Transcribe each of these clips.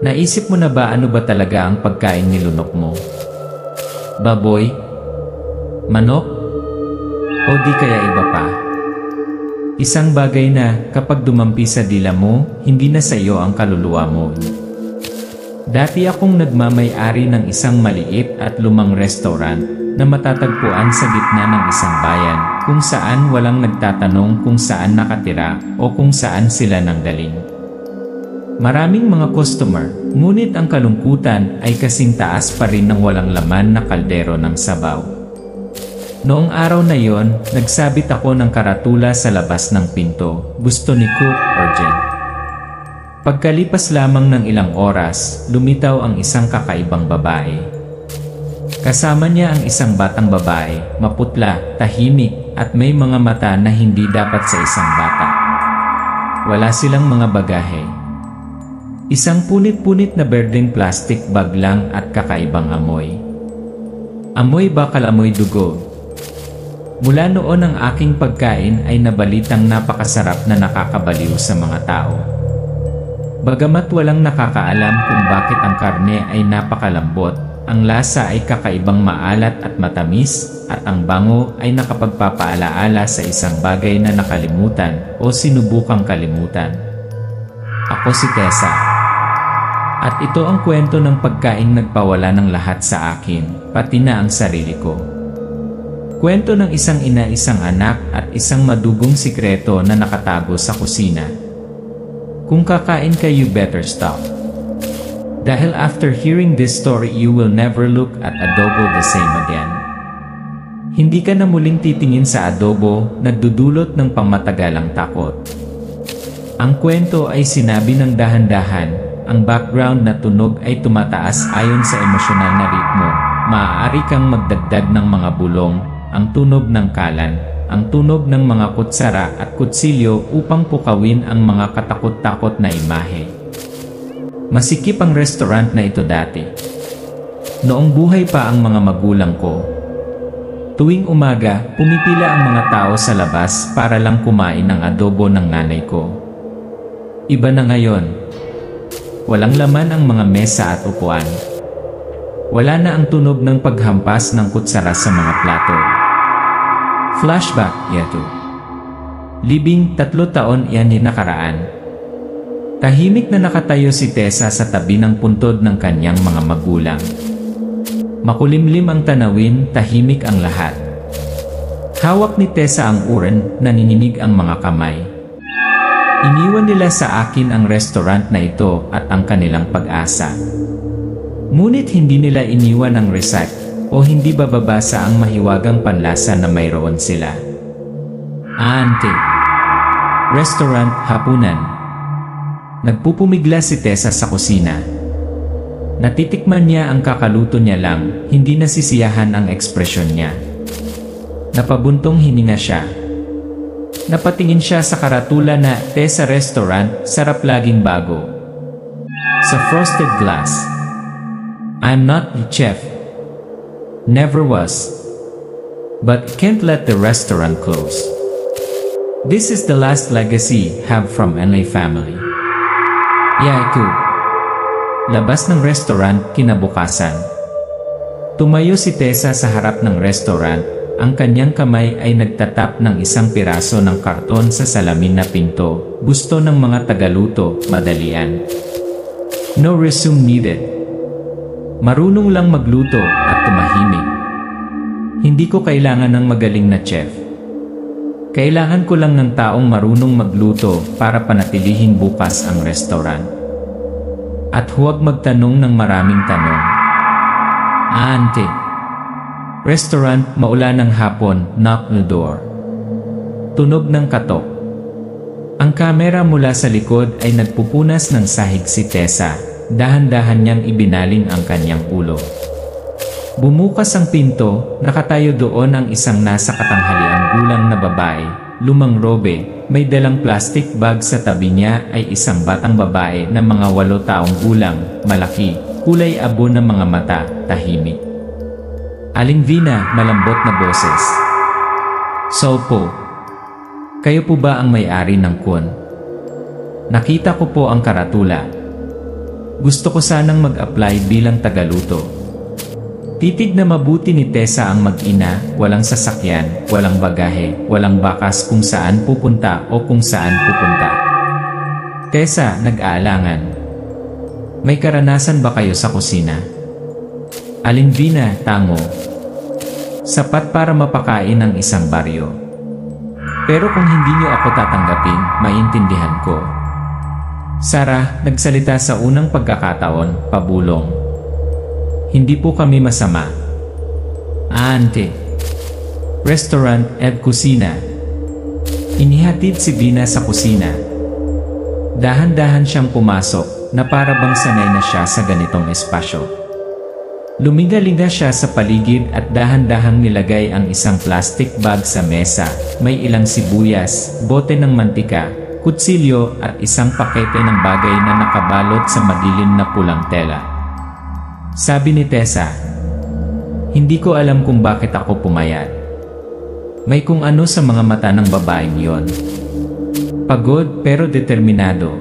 Naisip mo na ba ano ba talaga ang pagkain nilunok mo? Baboy? Manok? O di kaya iba pa? Isang bagay na kapag dumampi sa dila mo, hindi na sa iyo ang kaluluwa mo. Dati akong nagmamay-ari ng isang maliit at lumang restaurant na matatagpuan sa gitna ng isang bayan kung saan walang nagtatanong kung saan nakatira o kung saan sila nanggaling. Maraming mga customer, ngunit ang kalungkutan ay kasing taas pa rin ng walang laman na kaldero ng sabaw. Noong araw na yon, nagsabit ako ng karatula sa labas ng pinto, gusto ni Cook Urgent. Pagkalipas lamang ng ilang oras, lumitaw ang isang kakaibang babae. Kasama niya ang isang batang babae, maputla, tahimik, at may mga mata na hindi dapat sa isang bata. Wala silang mga bagahe. Isang punit-punit na berdeng plastic bag lang at kakaibang amoy. Amoy bakal, amoy dugo. Mula noon ang aking pagkain ay nabalitang napakasarap na nakakabaliw sa mga tao. Bagamat walang nakakaalam kung bakit ang karne ay napakalambot, ang lasa ay kakaibang maalat at matamis, at ang bango ay nakapagpapaalaala sa isang bagay na nakalimutan o sinubukang kalimutan. Ako si Tessa. At ito ang kwento ng pagkaing nagpawala ng lahat sa akin, pati na ang sarili ko. Kwento ng isang ina, isang anak at isang madugong sikreto na nakatago sa kusina. Kung kakain ka, you better stop. Dahil after hearing this story, you will never look at adobo the same again. Hindi ka na muling titingin sa adobo, nagdudulot ng pangmatagalang takot. Ang kwento ay sinabi ng dahan-dahan. Ang background na tunog ay tumataas ayon sa emosyonal na ritmo. Maaari kang magdagdag ng mga bulong, ang tunog ng kalan, ang tunog ng mga kutsara at kutsilyo upang pukawin ang mga katakot-takot na imahe. Masikip ang restaurant na ito dati. Noong buhay pa ang mga magulang ko. Tuwing umaga, pumipila ang mga tao sa labas para lang kumain ng adobo ng nanay ko. Iba na ngayon. Walang laman ang mga mesa at upuan. Wala na ang tunog ng paghampas ng kutsara sa mga plato. Flashback, yato. Libing 3 taon iyan nakaraan. Tahimik na nakatayo si Tessa sa tabi ng puntod ng kanyang mga magulang. Makulimlim ang tanawin, tahimik ang lahat. Hawak ni Tessa ang uran, nanininig ang mga kamay. Iniwan nila sa akin ang restaurant na ito at ang kanilang pag-asa. Ngunit hindi nila iniwan ang recipe o hindi bababasa ang mahiwagang panlasa na mayroon sila. Ante. Restaurant, hapunan. Nagpupumigla si Tessa sa kusina. Natitikman niya ang kakaluto niya lang, hindi nasisiyahan ang ekspresyon niya. Napabuntong hininga siya. Napatingin siya sa karatula na Tessa Restaurant, sarap laging bago. Sa frosted glass. I'm not the chef. Never was. But can't let the restaurant close. This is the last legacy have from NLA family. Yaiku. Labas ng restaurant kinabukasan. Tumayo si Tessa sa harap ng restaurant. Ang kanyang kamay ay nagtatap ng isang piraso ng karton sa salamin na pinto. Gusto ng mga tagaluto, madalian. No resume needed. Marunong lang magluto at tumahimik. Hindi ko kailangan ng magaling na chef. Kailangan ko lang ng taong marunong magluto para panatilihing bukas ang restaurant. At huwag magtanong ng maraming tanong. Ante. Restaurant, maulan ng hapon, knock the door. Tunog ng katok. Ang kamera mula sa likod ay nagpupunas ng sahig si Tessa. Dahan-dahan niyang ibinaling ang kanyang ulo. Bumukas ang pinto, nakatayo doon ang isang nasa katanghaliang gulang na babae, lumang robe, may dalang plastic bag sa tabi niya ay isang batang babae na mga 8 taong gulang, malaki, kulay abo ng mga mata, tahimik. Aling Vina, malambot na boses. So po, kayo po ba ang may-ari ng kun? Nakita ko po ang karatula. Gusto ko sanang mag-apply bilang tagaluto. Titig na mabuti ni Tessa ang mag-ina, walang sasakyan, walang bagahe, walang bakas kung saan pupunta o kung saan pupunta. Tessa, nag-aalangan. May karanasan ba kayo sa kusina? Alin Vina, tango. Sapat para mapakain ang isang baryo. Pero kung hindi niyo ako tatanggapin, maintindihan ko. Sarah, nagsalita sa unang pagkakataon, pabulong. Hindi po kami masama. Ante. Restaurant at kusina. Inihatid si Vina sa kusina. Dahan-dahan siyang pumasok na para bang sanay na siya sa ganitong espasyo. Luminga-linga siya sa paligid at dahan-dahang nilagay ang isang plastic bag sa mesa. May ilang sibuyas, bote ng mantika, kutsilyo at isang pakete ng bagay na nakabalot sa madilim na pulang tela. Sabi ni Tessa, hindi ko alam kung bakit ako pumayat. May kung ano sa mga mata ng babaeng yon. Pagod pero determinado.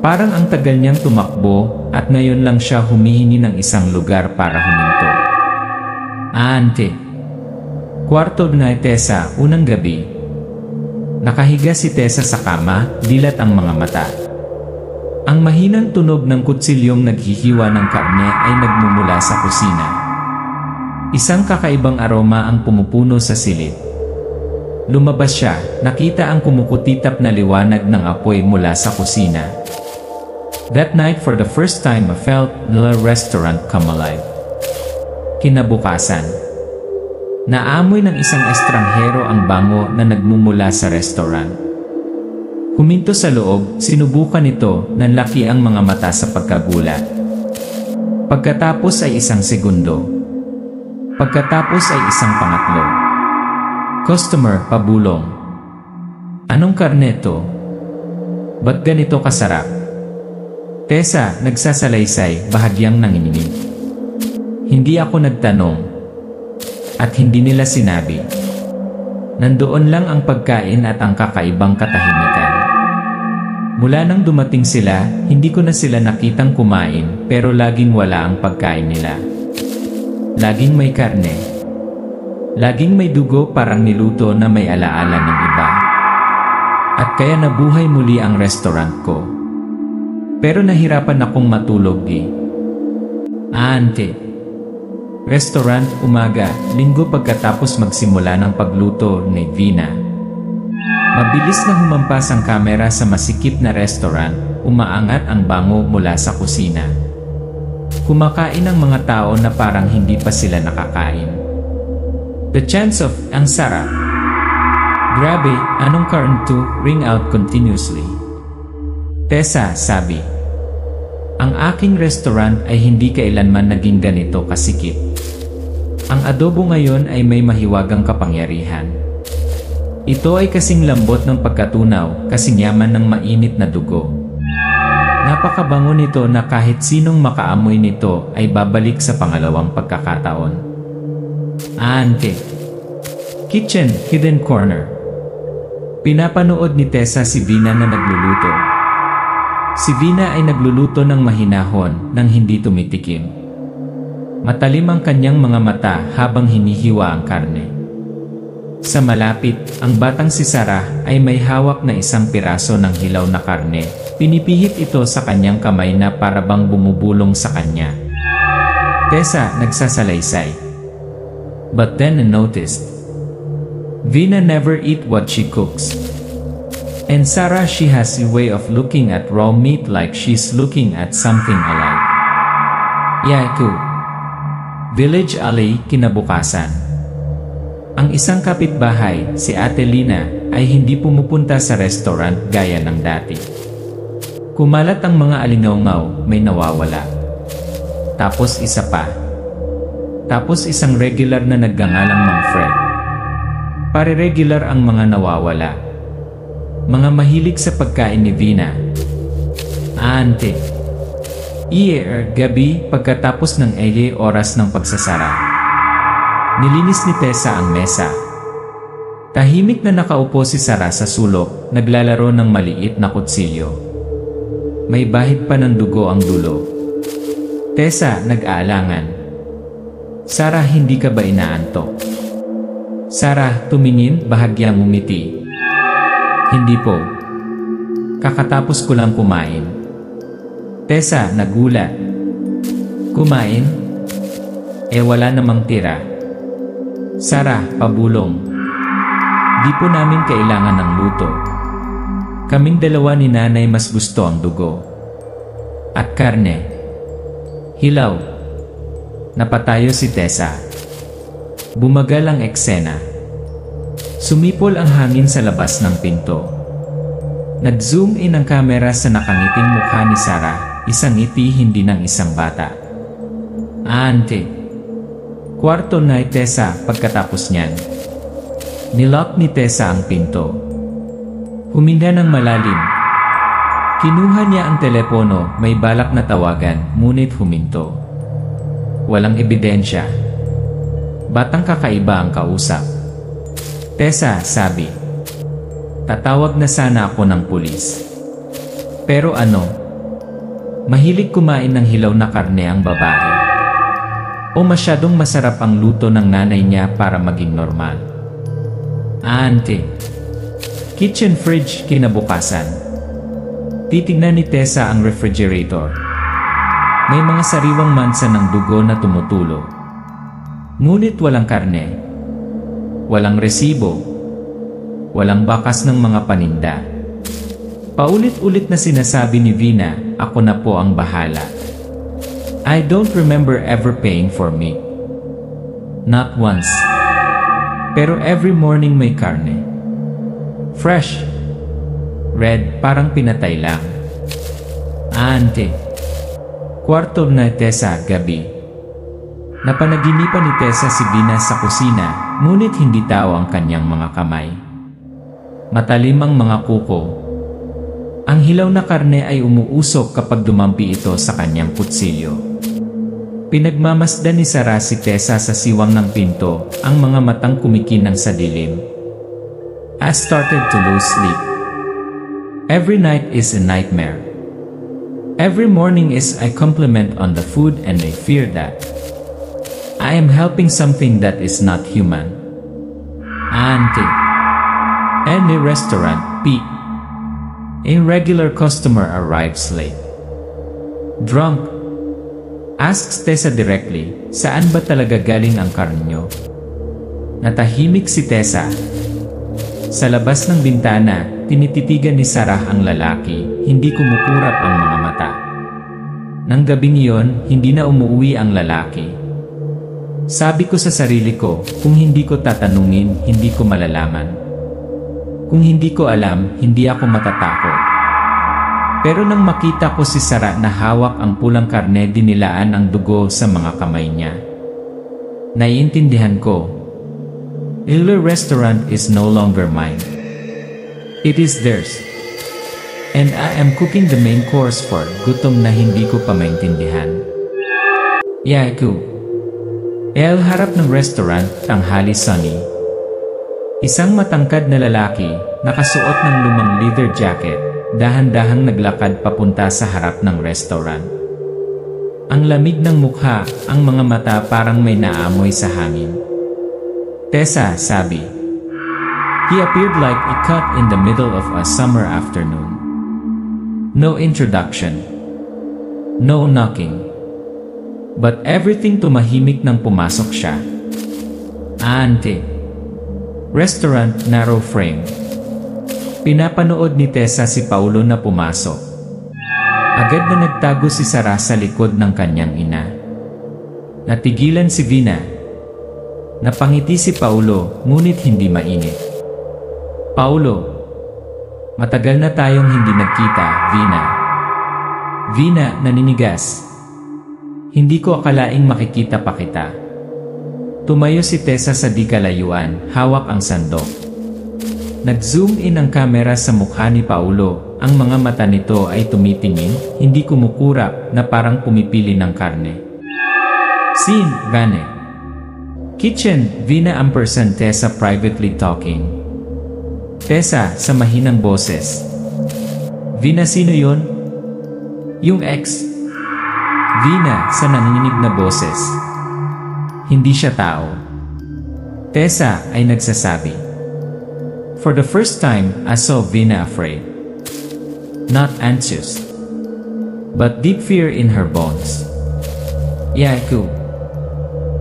Parang ang tagal niyang tumakbo at ngayon lang siya humihingi ng isang lugar para huminto. Ante. Kwarto na Tessa, unang gabi. Nakahiga si Tessa sa kama, dilat ang mga mata. Ang mahinang tunog ng kutsilyong naghihiwa ng karne ay nagmumula sa kusina. Isang kakaibang aroma ang pumupuno sa silid. Lumabas siya, nakita ang kumukutitap na liwanag ng apoy mula sa kusina. That night for the first time I felt the restaurant come alive. Kinabukasan, naamoy ng isang estranghero ang bango na nagmumula sa restaurant. Huminto sa loob, sinubukan nito, nanlaki ang mga mata sa pagkagulat. Pagkatapos ay isang segundo. Pagkatapos ay isang pangatlo. Customer, pabulong. Anong karne to? Ba't ganito kasarap? Tessa, nagsasalaysay, bahagyang nanginginig. Hindi ako nagtanong. At hindi nila sinabi. Nandoon lang ang pagkain at ang kakaibang katahimikan. Mula nang dumating sila, hindi ko na sila nakitang kumain pero laging wala ang pagkain nila. Laging may karne. Laging may dugo parang niluto na may alaala ng iba. At kaya nabuhay muli ang restaurant ko. Pero nahirapan akong matulog Ante. Restaurant, umaga, linggo pagkatapos magsimula ng pagluto ni Vina. Mabilis na humampas ang kamera sa masikip na restaurant, umaangat ang bango mula sa kusina. Kumakain ang mga tao na parang hindi pa sila nakakain. The chants of, ang sarap. Grabe, anong karne to, ring out continuously. Tessa, sabi. Ang aking restaurant ay hindi kailanman naging ganito kasikip. Ang adobo ngayon ay may mahiwagang kapangyarihan. Ito ay kasing lambot ng pagkatunaw, kasing yaman ng mainit na dugo. Napakabango nito na kahit sinong makaamoy nito ay babalik sa pangalawang pagkakataon. Ante. Kitchen, hidden corner. Pinapanood ni Tessa si Vina na nagluluto. Si Vina ay nagluluto ng mahinahon nang hindi tumitikim. Matalim ang kanyang mga mata habang hinihiwa ang karne. Sa malapit, ang batang si Sarah ay may hawak na isang piraso ng hilaw na karne. Pinipihit ito sa kanyang kamay na para bang bumubulong sa kanya. Tessa, nagsasalaysay. But then I noticed. Vina never eat what she cooks. And Sarah, she has a way of looking at raw meat like she's looking at something alive. Yaku. Village Alley, kinabukasan. Ang isang kapitbahay, si Ate Lina, ay hindi pumupunta sa restaurant gaya ng dati. Kumalat ang mga alingaw-ngaw, may nawawala. Tapos isa pa. Tapos isang regular na naggangalang Mang Fred. Pare-regular ang mga nawawala. Mga mahilig sa pagkain ni Vina. Ante. Gabi pagkatapos ng oras ng pagsasara. Nilinis ni Tessa ang mesa. Tahimik na nakaupo si Sarah sa sulok, naglalaro ng maliit na kutsilyo. May bahid pa ng dugo ang dulo. Tessa, nag-aalangan. Sarah, hindi ka ba inaantok? Sarah, tumingin, bahagyang umiti. Hindi po. Kakatapos ko lang kumain. Tessa, nagulat. Kumain? Wala namang tira. Sarah, pabulong. Di po namin kailangan ng luto. Kaming dalawa ni nanay mas gusto ang dugo. At karne. Hilaw. Napatayo si Tessa. Bumagal ang eksena. Sumipol ang hangin sa labas ng pinto. Nag-zoom in ang kamera sa nakangiting mukha ni Sarah, isang ngiti hindi ng isang bata. Ante. Kwarto na Tessa pagkatapos niyan. Nilock ni Tessa ang pinto. Huminga ng malalim. Kinuha niya ang telepono, may balak na tawagan, ngunit huminto. Walang ebidensya. Batang kakaiba ang kausap. Tessa, sabi. Tatawag na sana ako ng pulis. Pero ano? Mahilig kumain ng hilaw na karne ang babae. O masyadong masarap ang luto ng nanay niya para maging normal? Ante. Kitchen fridge kinabukasan. Titignan ni Tessa ang refrigerator. May mga sariwang mansa ng dugo na tumutulo. Ngunit walang karne. Walang resibo. Walang bakas ng mga paninda. Paulit-ulit na sinasabi ni Vina, ako na po ang bahala. I don't remember ever paying for meat. Not once. Pero every morning may karne. Fresh. Red, parang pinatay lang. Ante. Kwarto na Tessa, gabi. Napanaginipan ni Tessa si Vina sa kusina, ngunit hindi tao ang kanyang mga kamay. Matalim ang mga kuko. Ang hilaw na karne ay umuusok kapag dumampi ito sa kanyang kutsilyo. Pinagmamasdan ni Sarah si Tessa sa siwang ng pinto, ang mga matang kumikinang sa dilim. I started to lose sleep. Every night is a nightmare. Every morning is a compliment on the food and I fear that I am helping something that is not human. Ante. Any restaurant, Pete. A regular customer arrives late. Drunk. Asks Tessa directly, saan ba talaga galing ang karne nyo? Natahimik si Tessa. Sa labas ng bintana, tinititigan ni Sarah ang lalaki, hindi kumukurap ang mga mata. Nang gabing iyon, hindi na umuwi ang lalaki. Sabi ko sa sarili ko, kung hindi ko tatanungin, hindi ko malalaman. Kung hindi ko alam, hindi ako matatakot. Pero nang makita ko si Sarah na hawak ang pulang karne, dinilaan ang dugo sa mga kamay niya. Naiintindihan ko. The restaurant is no longer mine. It is theirs. And I am cooking the main course for gutom na hindi ko pa maintindihan. Yaku. Harap ng restaurant, tanghali sunny. Isang matangkad na lalaki, nakasuot ng lumang leather jacket, dahan-dahang naglakad papunta sa harap ng restaurant. Ang lamig ng mukha, ang mga mata parang may naamoy sa hangin. Tessa, sabi. He appeared like a cut in the middle of a summer afternoon. No introduction. No knocking. But everything tumahimik nang pumasok siya. Ante. Restaurant, narrow frame. Pinapanood ni Tessa si Paulo na pumasok. Agad na nagtago si Sarah sa likod ng kanyang ina. Natigilan si Vina. Napangiti si Paulo, ngunit hindi mainit. Paulo, matagal na tayong hindi nagkita, Vina. Vina, naninigas. Hindi ko akalaing makikita pa kita. Tumayo si Tessa sa di kalayuan, hawak ang sandok. Nag-zoom in ang kamera sa mukha ni Paulo, ang mga mata nito ay tumitingin, hindi kumukurap na parang pumipili ng karne. Scene, Vane. Kitchen, Vina & Tessa privately talking. Tessa sa mahinang boses. Vina, sino yon? Yung ex. Vina sa nanginginig na boses. Hindi siya tao. Tessa ay nagsasabi. For the first time, I saw Vina afraid. Not anxious, but deep fear in her bones. Yaku.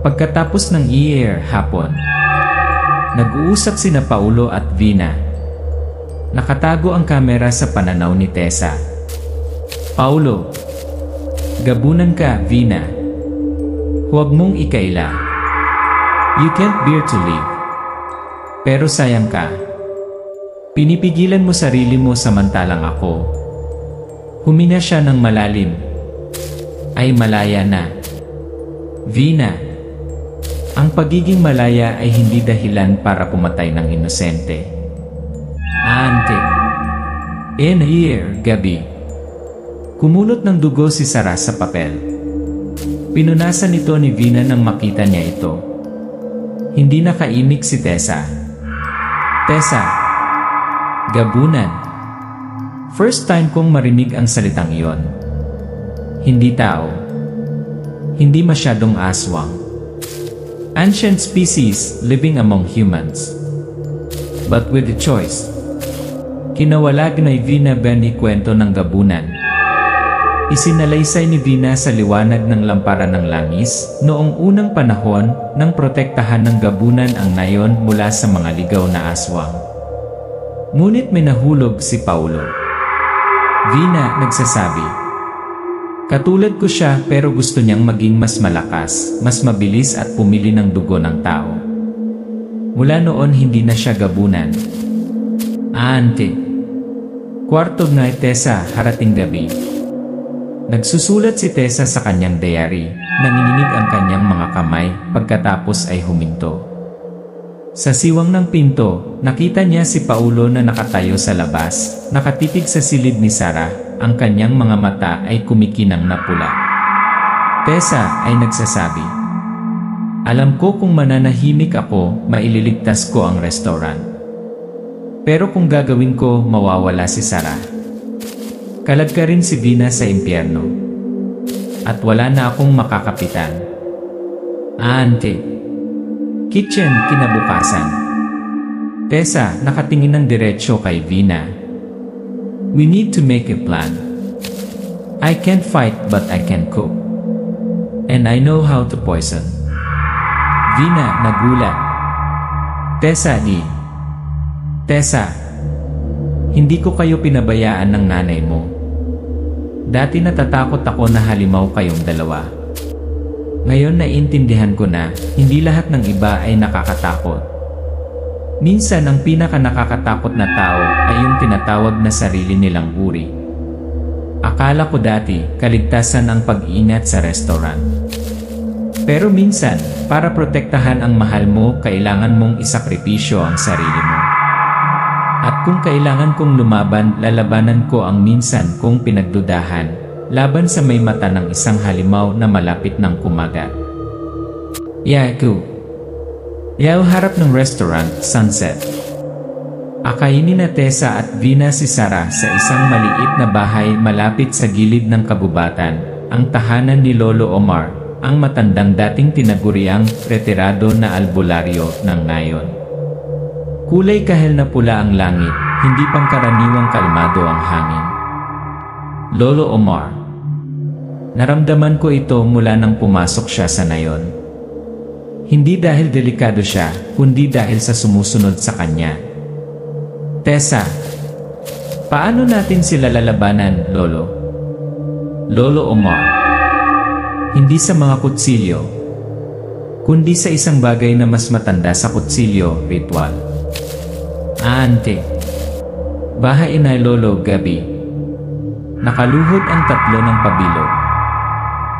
Pagkatapos ng iyer hapon, nag-uusap sina Paulo at Vina. Nakatago ang kamera sa pananaw ni Tessa. Paulo, gabunan ka, Vina. Huwag mong ikaila. You can't bear to live. Pero sayang ka. Pinipigilan mo sarili mo samantalang ako. Huminga siya ng malalim. Ay malaya na. Vina, ang pagiging malaya ay hindi dahilan para pumatay ng inosente. Ante. In here, gabi. Kumulot ng dugo si Sarah sa papel. Pinunasan ito ni Vina nang makita niya ito. Hindi nakaimik si Tessa. Tessa. Gabunan. First time kong marinig ang salitang iyon. Hindi tao. Hindi masyadong aswang. Ancient species living among humans. But with a choice. Kinawalag ni Vina Benny kwento ng gabunan. Isinalaysay ni Vina sa liwanag ng lamparan ng langis noong unang panahon nang protektahan ng gabunan ang nayon mula sa mga ligaw na aswang. Ngunit may nahulog si Paulo. Vina nagsasabi. Katulad ko siya pero gusto niyang maging mas malakas, mas mabilis at pumili ng dugo ng tao. Mula noon hindi na siya gabunan. Ante. Kwarto ni Tessa harating gabi. Nagsusulat si Tessa sa kanyang diary, nanginginig ang kanyang mga kamay pagkatapos ay huminto. Sa siwang ng pinto, nakita niya si Paulo na nakatayo sa labas, nakatitig sa silid ni Sarah, ang kanyang mga mata ay kumikinang na pula. Tessa ay nagsasabi, alam ko kung mananahimik ako, maililigtas ko ang restaurant. Pero kung gagawin ko, mawawala si Sarah. Kalag ka rin si Vina sa impyerno. At wala na akong makakapitan. Ante. Kitchen kinabukasan. Tessa nakatingin ng diretsyo kay Vina. We need to make a plan. I can't fight but I can cook. And I know how to poison. Vina nagulat. Tessa di. Tessa, hindi ko kayo pinabayaan ng nanay mo. Dati natatakot ako na halimaw kayong dalawa. Ngayon naiintindihan ko na, hindi lahat ng iba ay nakakatakot. Minsan ang pinaka nakakatakot na tao ay yung tinatawag na sarili nilang uri. Akala ko dati, kaligtasan ang pag-iingat sa restaurant. Pero minsan, para protektahan ang mahal mo, kailangan mong isakripisyo ang sarili mo. At kung kailangan kong lumaban, lalabanan ko ang minsan kong pinagdudahan, laban sa may mata ng isang halimaw na malapit ng kumagat. Yaku. Yaw harap ng restaurant, sunset. Akainin na Tessa at Vina si Sarah sa isang maliit na bahay malapit sa gilid ng kagubatan, ang tahanan ni Lolo Omar, ang matandang dating tinaguriang retirado na albularyo ng nayon. Kulay kahel na pula ang langit, hindi pangkaraniwang kalmado ang hangin. Lolo Omar. Naramdaman ko ito mula nang pumasok siya sa nayon. Hindi dahil delikado siya, kundi dahil sa sumusunod sa kanya. Tessa, paano natin sila lalabanan, Lolo? Lolo Omar. Hindi sa mga kutsilyo, kundi sa isang bagay na mas matanda sa kutsilyo, ritual. Ante. Bahay na Lolo gabi. Nakaluhod ang tatlo ng pabilo.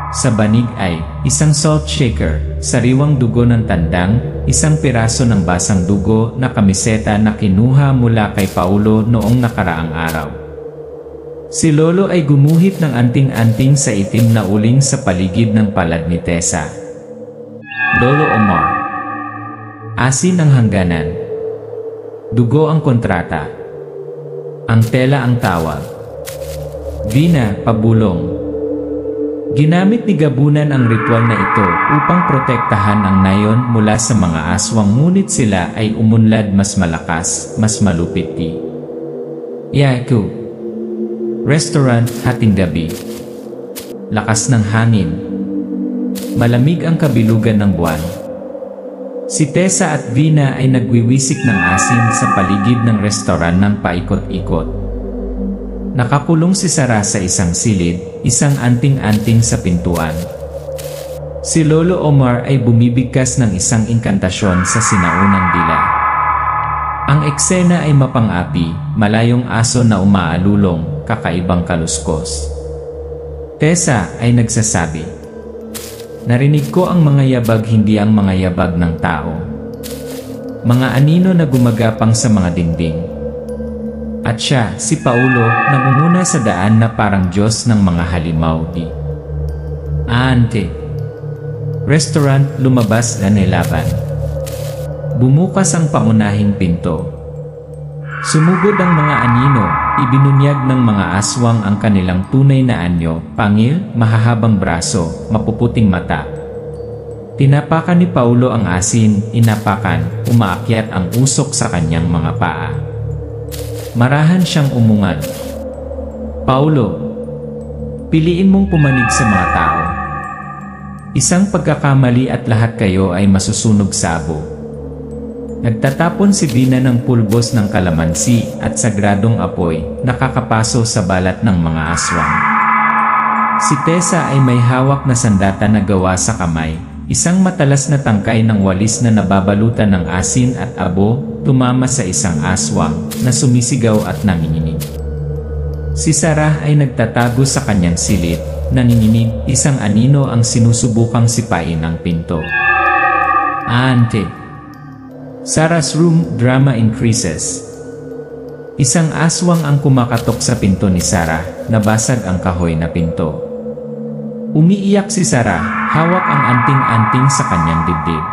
Sa banig ay isang salt shaker, sariwang dugo ng tandang, isang piraso ng basang dugo na kamiseta na kinuha mula kay Paulo noong nakaraang araw. Si Lolo ay gumuhit ng anting-anting sa itim na uling sa paligid ng palad ni Tessa. Lolo Omar. Asin ang hangganan. Dugo ang kontrata. Ang tela ang tawag. Vina, pabulong. Ginamit ni Gabunan ang ritual na ito upang protektahan ang nayon mula sa mga aswang, ngunit sila ay umunlad mas malakas, mas malupit. Yaku. Restaurant, hating gabi. Lakas ng hangin. Malamig ang kabilugan ng buwan. Si Tessa at Vina ay nagwiwisik ng asin sa paligid ng restaurant ng paikot-ikot. Nakakulong si Sarah sa isang silid, isang anting-anting sa pintuan. Si Lolo Omar ay bumibigkas ng isang inkantasyon sa sinaunang dila. Ang eksena ay mapang-api, malayong aso na umaalulong, kakaibang kaluskos. Tessa ay nagsasabi, "Narinig ko ang mga yabag, hindi ang mga yabag ng tao. Mga anino na gumagapang sa mga dingding." At siya, si Paulo, nangunguna sa daan na parang Diyos ng mga halimaw. Ante. Restaurant, lumabas na nilaban. Bumukas ang pangunahing pinto. Sumugod ang mga anino, ibinunyag ng mga aswang ang kanilang tunay na anyo, pangil, mahahabang braso, mapuputing mata. Tinapakan ni Paulo ang asin, inapakan, umaakyat ang usok sa kanyang mga paa. Marahan siyang umungat. "Paulo, piliin mong pumanig sa mga tao. Isang pagkakamali at lahat kayo ay masusunog sa abo." Nagtatapon si Vina ng pulbos ng kalamansi at sagradong apoy, nakakapaso sa balat ng mga aswang. Si Tessa ay may hawak na sandata na gawa sa kamay, isang matalas na tangkay ng walis na nababalutan ng asin at abo, tumama sa isang aswang na sumisigaw at nanginginig. Si Sarah ay nagtatago sa kanyang silid, nanginginig, isang anino ang sinusubukang sipain ang pinto. Ante. Sarah's room, drama increases. Isang aswang ang kumakatok sa pinto ni Sarah, nabasag ang kahoy na pinto. Umiiyak si Sarah, hawak ang anting-anting sa kanyang dibdib.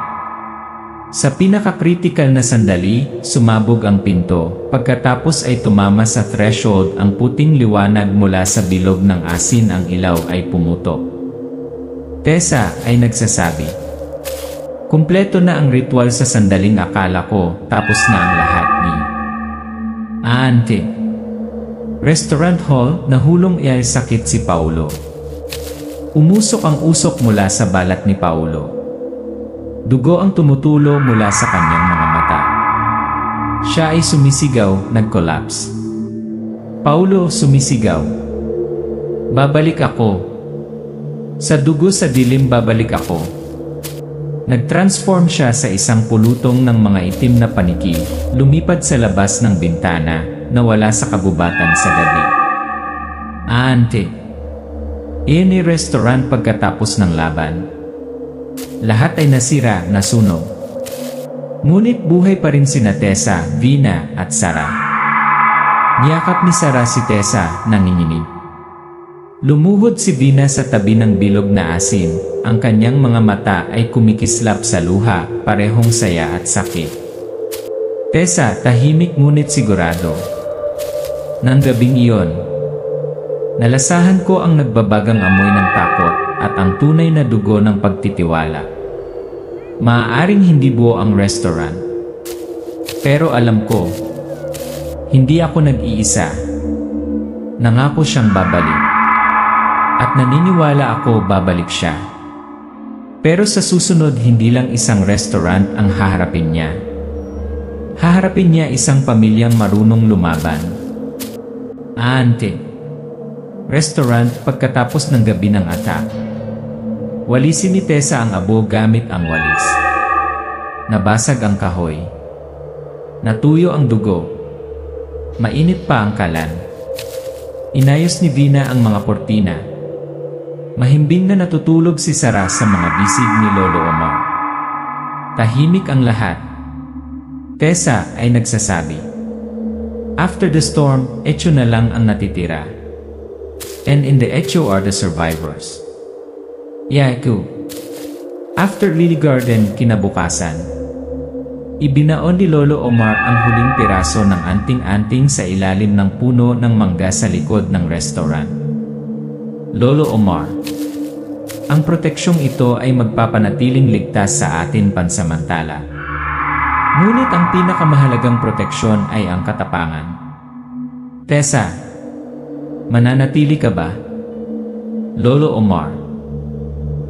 Sa pinakakritikal na sandali, sumabog ang pinto, pagkatapos ay tumama sa threshold ang puting liwanag mula sa bilog ng asin, ang ilaw ay pumutok. Tessa ay nagsasabi, "Kumpleto na ang ritual sa sandaling akala ko, tapos na ang lahat ni Ante." Restaurant hall, nahulong ay sakit si Paulo. Umusok ang usok mula sa balat ni Paulo. Dugo ang tumutulo mula sa kanyang mga mata. Siya ay sumisigaw, nag-collapse. Paulo sumisigaw, "Babalik ako. Sa dugo sa dilim babalik ako." Nag-transform siya sa isang pulutong ng mga itim na paniki, lumipad sa labas ng bintana, nawala sa kagubatan sa gabi. Ante. Iyan ay restaurant pagkatapos ng laban. Lahat ay nasira, nasunog. Ngunit buhay pa rin sina Tessa, Vina, at Sarah. Niyakap ni Sarah si Tessa, nanginginig. Lumuhod si Vina sa tabi ng bilog na asin, ang kanyang mga mata ay kumikislap sa luha, parehong saya at sakit. Tessa, tahimik ngunit sigurado. Nang gabing iyon, nalasahan ko ang nagbabagang amoy ng takot at ang tunay na dugo ng pagtitiwala. Maaaring hindi buo ang restaurant, pero alam ko, hindi ako nag-iisa. Nangako siyang babalik. At naniniwala ako babalik siya. Pero sa susunod, hindi lang isang restaurant ang haharapin niya. Haharapin niya isang pamilyang marunong lumaban. Ante. Restaurant pagkatapos ng gabi ng attack. Walisin ni Tessa ang abo gamit ang walis. Nabasag ang kahoy. Natuyo ang dugo. Mainit pa ang kalan. Inayos ni Vina ang mga kortina. Mahimbing na natutulog si Sarah sa mga bisig ni Lolo Omar. Tahimik ang lahat. Tessa ay nagsasabi, "After the storm, echo na lang ang natitira. And in the echo are the survivors." Yaku. After Lily Garden, kinabukasan. Ibinaon ni Lolo Omar ang huling piraso ng anting-anting sa ilalim ng puno ng mangga sa likod ng restaurant. Lolo Omar, ang proteksyong ito ay magpapanatiling ligtas sa atin pansamantala. Ngunit ang pinakamahalagang proteksyon ay ang katapangan. Tessa, mananatili ka ba? Lolo Omar,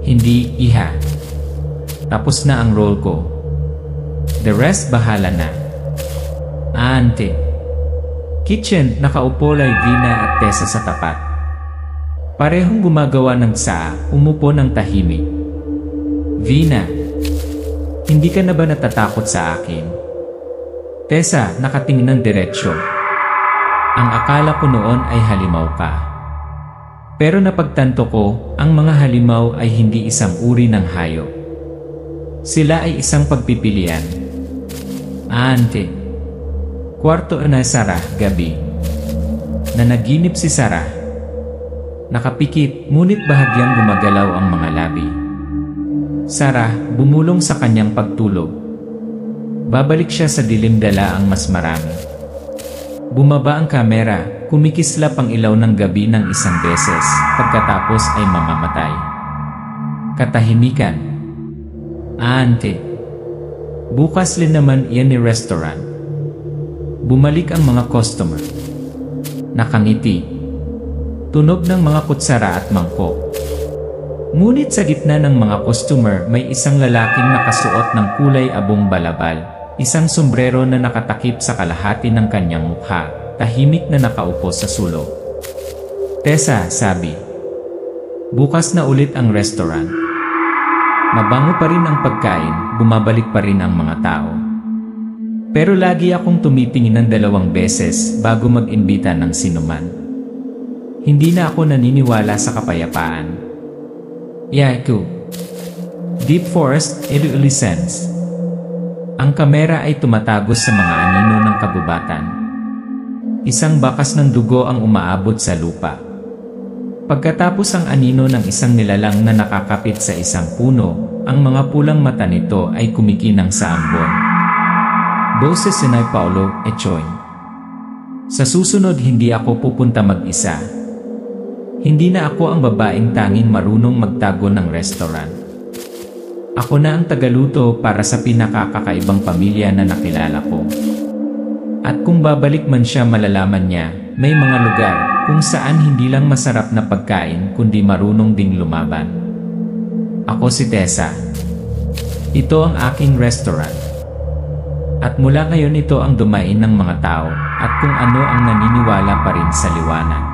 hindi, iha. Tapos na ang role ko. The rest bahala na. Aante. Kitchen, nakaupo Vina at Tessa sa tapat. Parehong gumagawa ng saa, umupo ng tahimik. Vina, hindi ka na ba natatakot sa akin? Tessa, nakatingin ng diretsyo. Ang akala ko noon ay halimaw ka. Pero napagtanto ko, ang mga halimaw ay hindi isang uri ng hayop. Sila ay isang pagpipilian. Aante. Kwarto na Sarah, gabi. Nanaginip si Sarah. Nakapikit, ngunit bahagyang gumagalaw ang mga labi. Sarah, bumulong sa kanyang pagtulog. Babalik siya sa dilim, dala ang mas marami. Bumaba ang kamera, kumikislap ang ilaw ng gabi ng isang beses, pagkatapos ay mamamatay. Katahimikan. Aante. Bukas din naman iyan ni restaurant. Bumalik ang mga customer. Nakangiti. Tunog ng mga kutsara at mangkok. Ngunit sa gitna ng mga customer may isang lalaking nakasuot ng kulay abong balabal, isang sombrero na nakatakip sa kalahati ng kanyang mukha, tahimik na nakaupo sa sulok. Tessa, sabi. Bukas na ulit ang restaurant. Mabango pa rin ang pagkain, bumabalik pa rin ang mga tao. Pero lagi akong tumitingin ng 2 beses bago mag-imbita ng sinuman. Hindi na ako naniniwala sa kapayapaan. Yaku. Deep Forest, Adolescence. Ang kamera ay tumatagos sa mga anino ng kabubatan. Isang bakas ng dugo ang umaabot sa lupa. Pagkatapos ang anino ng isang nilalang na nakakapit sa isang puno, ang mga pulang mata nito ay kumikinang sa ambon. Boses ni Paulo Echoy. Sa susunod hindi ako pupunta mag-isa. Hindi na ako ang babaeng tanging marunong magtago ng restaurant. Ako na ang tagaluto para sa pinakakakaibang pamilya na nakilala ko. At kung babalik man siya, malalaman niya, may mga lugar kung saan hindi lang masarap na pagkain kundi marunong ding lumaban. Ako si Tessa. Ito ang aking restaurant. At mula ngayon ito ang dumain ng mga tao at kung ano ang naniniwala pa rin sa liwanag.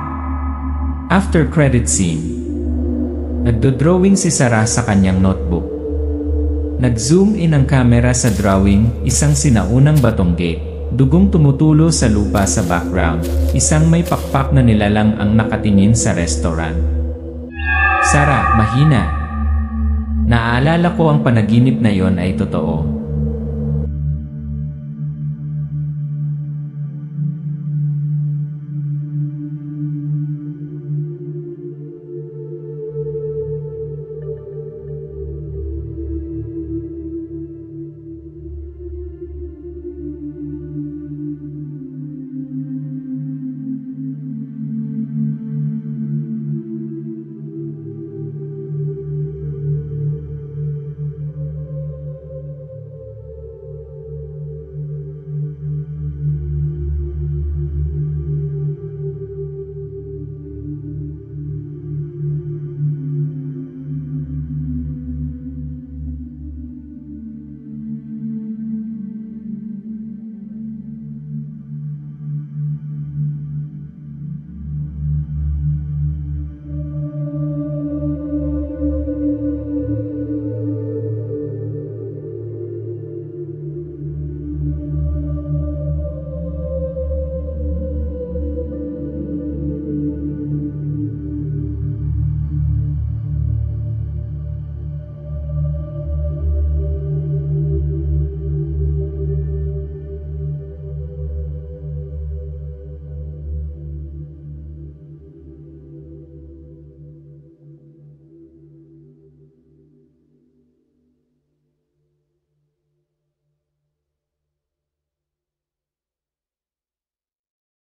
After credit scene. Nagdodrawing si Sarah sa kanyang notebook. Nag-zoom in ang camera sa drawing, isang sinaunang batong gate, dugong tumutulo sa lupa sa background, isang may pakpak na nilalang ang nakatingin sa restaurant. Sarah, mahina. Naaalala ko ang panaginip na yon ay totoo.